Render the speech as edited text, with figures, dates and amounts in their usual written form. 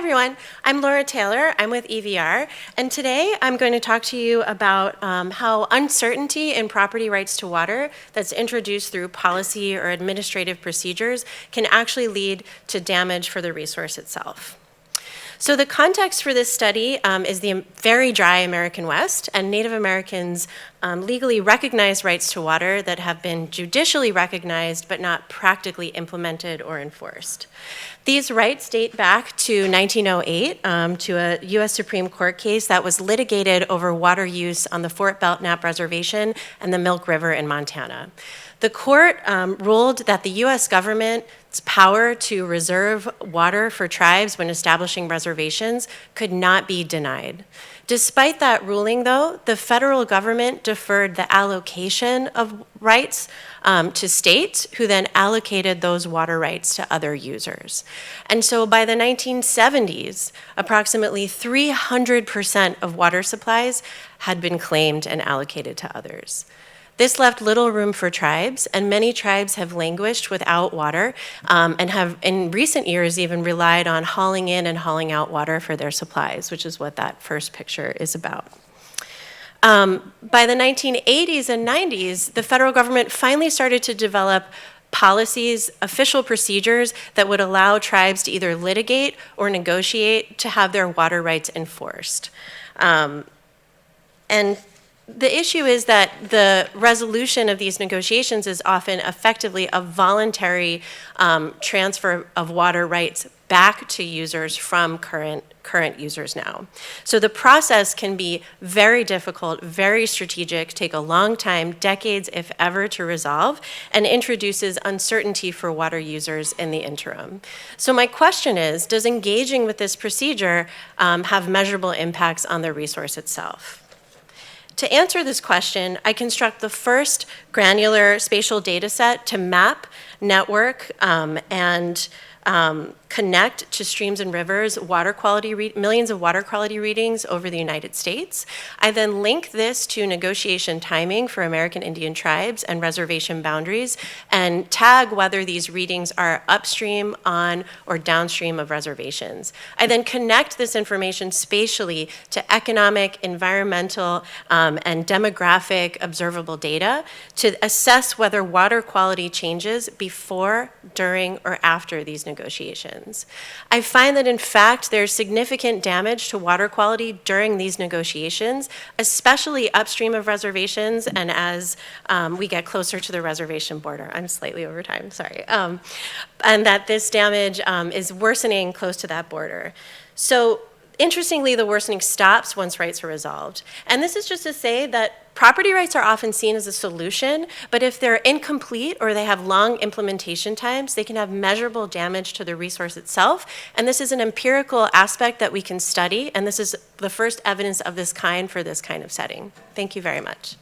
everyone, I'm Laura Taylor, I'm with EVR, and today I'm going to talk to you about how uncertainty in property rights to water that's introduced through policy or administrative procedures can actually lead to damage for the resource itself. So the context for this study is the very dry American West and Native Americans' legally recognized rights to water that have been judicially recognized but not practically implemented or enforced. These rights date back to 1908 to a U.S. Supreme Court case that was litigated over water use on the Fort Belknap Reservation and the Milk River in Montana. The court ruled that the U.S. government's power to reserve water for tribes when establishing reservations could not be denied. Despite that ruling, though, the federal government deferred the allocation of rights to states, who then allocated those water rights to other users. And so by the 1970s, approximately 300% of water supplies had been claimed and allocated to others. This left little room for tribes, and many tribes have languished without water and have, in recent years, even relied on hauling in and hauling out water for their supplies, which is what that first picture is about. By the 1980s and 90s, the federal government finally started to develop policies, official procedures that would allow tribes to either litigate or negotiate to have their water rights enforced. And the issue is that the resolution of these negotiations is often effectively a voluntary transfer of water rights back to users from current users now. So the process can be very difficult, very strategic, take a long time, decades if ever, to resolve, and introduces uncertainty for water users in the interim. So my question is, does engaging with this procedure have measurable impacts on the resource itself? To answer this question, I construct the first granular spatial dataset to map, network, and connect to streams and rivers millions of water quality readings over the United States. I then link this to negotiation timing for American Indian tribes and reservation boundaries and tag whether these readings are upstream, on, or downstream of reservations. I then connect this information spatially to economic, environmental, and demographic observable data to assess whether water quality changes before, during, or after these negotiations. I find that, in fact, there's significant damage to water quality during these negotiations, especially upstream of reservations and as we get closer to the reservation border. I'm slightly over time, sorry. And that this damage is worsening close to that border. So interestingly, the worsening stops once rights are resolved. And this is just to say that property rights are often seen as a solution, but if they're incomplete or they have long implementation times, they can have measurable damage to the resource itself. And this is an empirical aspect that we can study, and this is the first evidence of this kind for this kind of setting. Thank you very much.